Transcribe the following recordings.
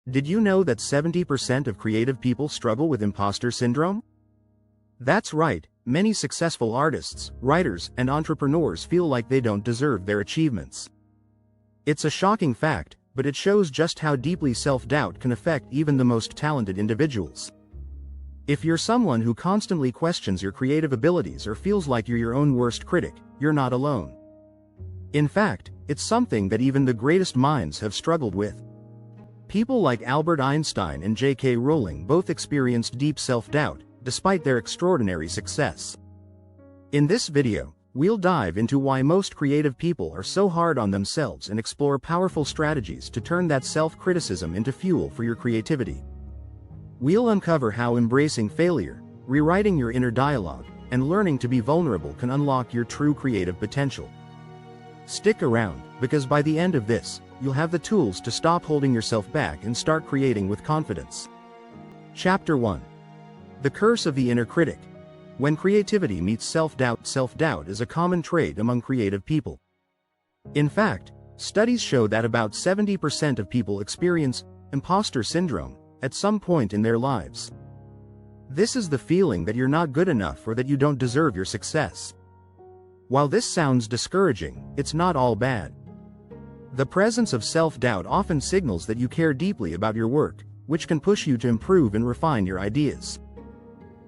Did you know that 70% of creative people struggle with imposter syndrome? That's right, many successful artists, writers, and entrepreneurs feel like they don't deserve their achievements. It's a shocking fact, but it shows just how deeply self-doubt can affect even the most talented individuals. If you're someone who constantly questions your creative abilities or feels like you're your own worst critic, you're not alone. In fact, it's something that even the greatest minds have struggled with. People like Albert Einstein and J.K. Rowling both experienced deep self-doubt, despite their extraordinary success. In this video, we'll dive into why most creative people are so hard on themselves and explore powerful strategies to turn that self-criticism into fuel for your creativity. We'll uncover how embracing failure, rewriting your inner dialogue, and learning to be vulnerable can unlock your true creative potential. Stick around, because by the end of this, you'll have the tools to stop holding yourself back and start creating with confidence. Chapter 1. The Curse of the Inner Critic. When creativity meets self-doubt is a common trait among creative people. In fact, studies show that about 70% of people experience imposter syndrome at some point in their lives. This is the feeling that you're not good enough or that you don't deserve your success. While this sounds discouraging, it's not all bad. The presence of self-doubt often signals that you care deeply about your work, which can push you to improve and refine your ideas.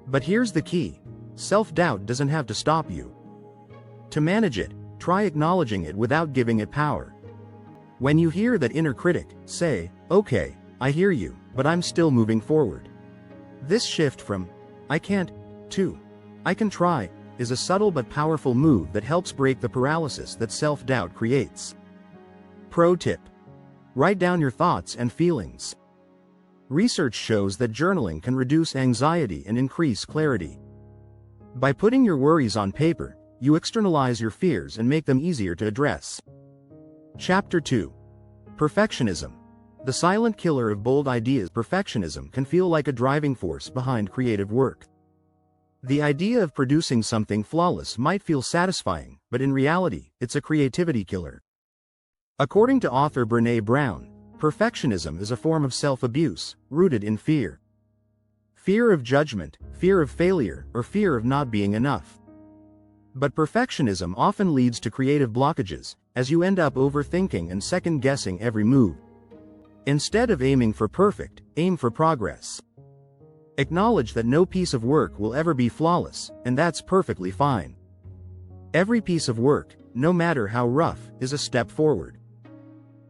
But here's the key: self-doubt doesn't have to stop you. To manage it, try acknowledging it without giving it power. When you hear that inner critic, say, "Okay, I hear you, but I'm still moving forward." This shift from "I can't" to "I can try" is a subtle but powerful move that helps break the paralysis that self-doubt creates. Pro tip: write down your thoughts and feelings. Research shows that journaling can reduce anxiety and increase clarity. By putting your worries on paper, you externalize your fears and make them easier to address. Chapter 2. Perfectionism. The silent killer of bold ideas. Perfectionism can feel like a driving force behind creative work. The idea of producing something flawless might feel satisfying, but in reality, it's a creativity killer. According to author Brené Brown, perfectionism is a form of self-abuse, rooted in fear. Fear of judgment, fear of failure, or fear of not being enough. But perfectionism often leads to creative blockages, as you end up overthinking and second-guessing every move. Instead of aiming for perfect, aim for progress. Acknowledge that no piece of work will ever be flawless, and that's perfectly fine. Every piece of work, no matter how rough, is a step forward.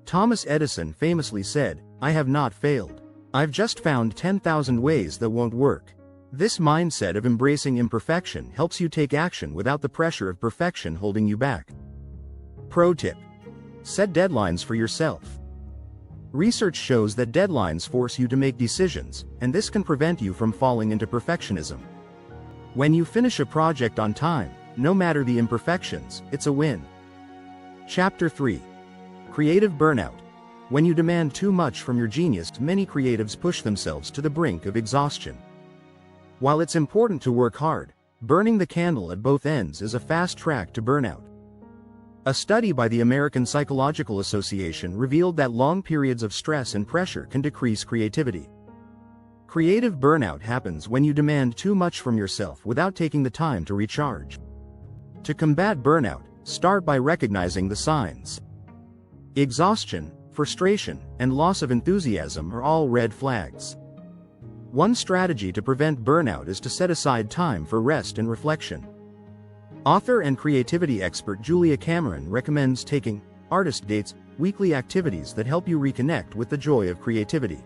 Thomas Edison famously said, "I have not failed. I've just found 10,000 ways that won't work." This mindset of embracing imperfection helps you take action without the pressure of perfection holding you back. Pro tip: set deadlines for yourself. Research shows that deadlines force you to make decisions, and this can prevent you from falling into perfectionism. When you finish a project on time, no matter the imperfections, it's a win. Chapter 3. Creative burnout. When you demand too much from your genius, many creatives push themselves to the brink of exhaustion. While it's important to work hard, burning the candle at both ends is a fast track to burnout. A study by the American Psychological Association revealed that long periods of stress and pressure can decrease creativity. Creative burnout happens when you demand too much from yourself without taking the time to recharge. To combat burnout, start by recognizing the signs. Exhaustion, frustration, and loss of enthusiasm are all red flags. One strategy to prevent burnout is to set aside time for rest and reflection. Author and creativity expert Julia Cameron recommends taking artist dates, weekly activities that help you reconnect with the joy of creativity.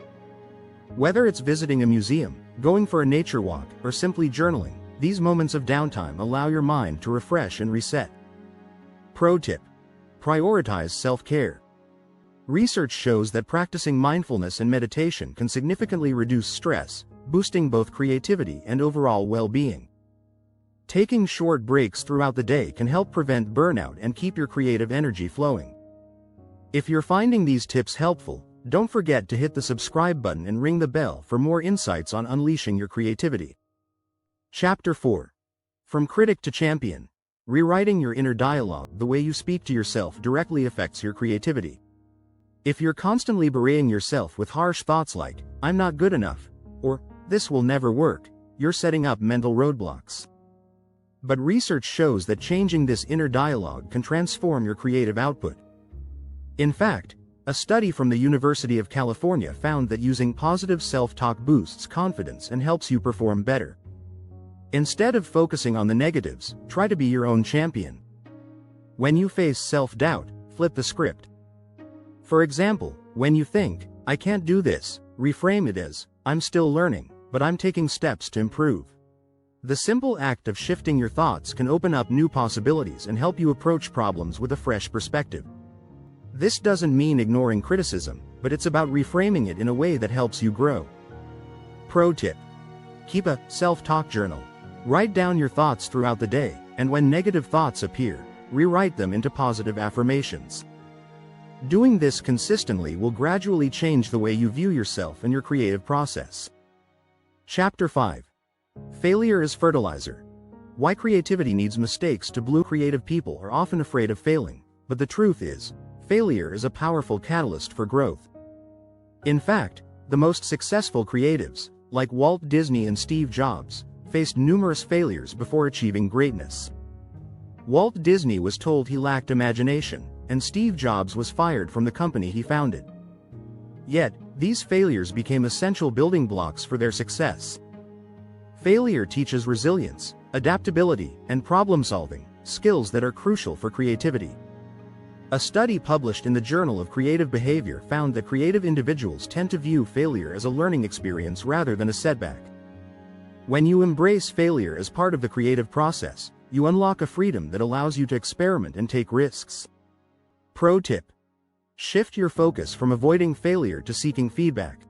Whether it's visiting a museum, going for a nature walk, or simply journaling, these moments of downtime allow your mind to refresh and reset. Pro tip: prioritize self-care. Research shows that practicing mindfulness and meditation can significantly reduce stress, boosting both creativity and overall well-being. Taking short breaks throughout the day can help prevent burnout and keep your creative energy flowing. If you're finding these tips helpful, don't forget to hit the subscribe button and ring the bell for more insights on unleashing your creativity. Chapter 4. From Critic to Champion. Rewriting your inner dialogue. The way you speak to yourself directly affects your creativity. If you're constantly berating yourself with harsh thoughts like, "I'm not good enough," or "this will never work," you're setting up mental roadblocks. But research shows that changing this inner dialogue can transform your creative output. In fact, a study from the University of California found that using positive self-talk boosts confidence and helps you perform better. Instead of focusing on the negatives, try to be your own champion. When you face self-doubt, flip the script. For example, when you think, "I can't do this," reframe it as, "I'm still learning, but I'm taking steps to improve." The simple act of shifting your thoughts can open up new possibilities and help you approach problems with a fresh perspective. This doesn't mean ignoring criticism, but it's about reframing it in a way that helps you grow. Pro tip: keep a self-talk journal. Write down your thoughts throughout the day, and when negative thoughts appear, rewrite them into positive affirmations. Doing this consistently will gradually change the way you view yourself and your creative process. Chapter 5. Failure is fertilizer. Why creativity needs mistakes to bloom. Creative people are often afraid of failing, but the truth is, failure is a powerful catalyst for growth. In fact, the most successful creatives, like Walt Disney and Steve Jobs, faced numerous failures before achieving greatness. Walt Disney was told he lacked imagination, and Steve Jobs was fired from the company he founded. Yet, these failures became essential building blocks for their success. Failure teaches resilience, adaptability, and problem-solving, skills that are crucial for creativity. A study published in the Journal of Creative Behavior found that creative individuals tend to view failure as a learning experience rather than a setback. When you embrace failure as part of the creative process, you unlock a freedom that allows you to experiment and take risks. Pro tip: shift your focus from avoiding failure to seeking feedback.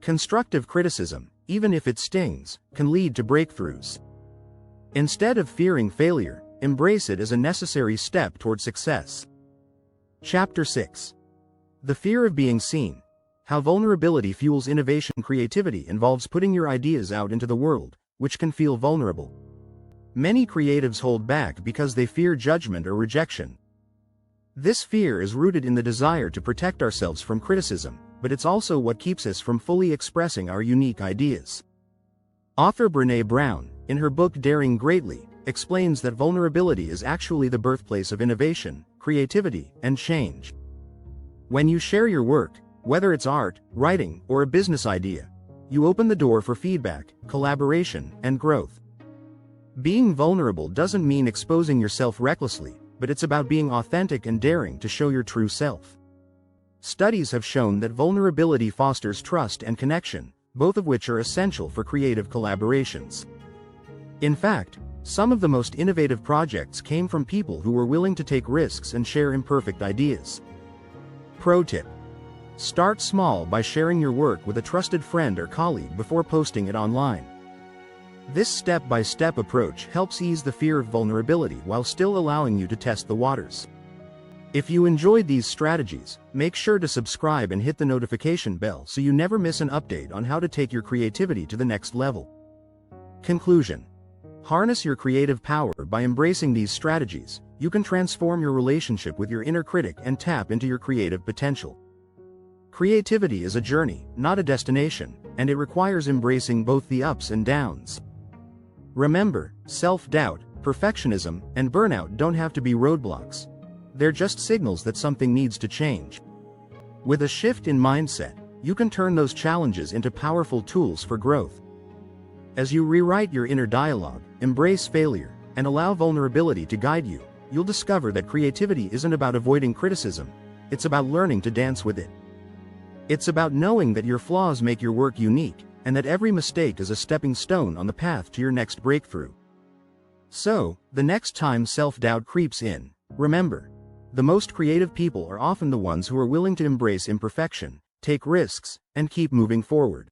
Constructive criticism, even if it stings, can lead to breakthroughs. Instead of fearing failure, embrace it as a necessary step toward success. Chapter 6. The fear of being seen. How vulnerability fuels innovation. Creativity involves putting your ideas out into the world, which can feel vulnerable. Many creatives hold back because they fear judgment or rejection. This fear is rooted in the desire to protect ourselves from criticism, but it's also what keeps us from fully expressing our unique ideas. Author Brené Brown, in her book Daring Greatly, explains that vulnerability is actually the birthplace of innovation, creativity, and change. When you share your work, whether it's art, writing, or a business idea, you open the door for feedback, collaboration, and growth. Being vulnerable doesn't mean exposing yourself recklessly, but it's about being authentic and daring to show your true self. Studies have shown that vulnerability fosters trust and connection, both of which are essential for creative collaborations. In fact, some of the most innovative projects came from people who were willing to take risks and share imperfect ideas. Pro tip: start small by sharing your work with a trusted friend or colleague before posting it online. This step-by-step approach helps ease the fear of vulnerability while still allowing you to test the waters. If you enjoyed these strategies, make sure to subscribe and hit the notification bell so you never miss an update on how to take your creativity to the next level. Conclusion: harness your creative power by embracing these strategies. You can transform your relationship with your inner critic and tap into your creative potential. Creativity is a journey, not a destination, and it requires embracing both the ups and downs. Remember, self-doubt, perfectionism, and burnout don't have to be roadblocks. They're just signals that something needs to change. With a shift in mindset, you can turn those challenges into powerful tools for growth. As you rewrite your inner dialogue, embrace failure, and allow vulnerability to guide you, you'll discover that creativity isn't about avoiding criticism, it's about learning to dance with it. It's about knowing that your flaws make your work unique, and that every mistake is a stepping stone on the path to your next breakthrough. So, the next time self-doubt creeps in, remember, the most creative people are often the ones who are willing to embrace imperfection, take risks, and keep moving forward.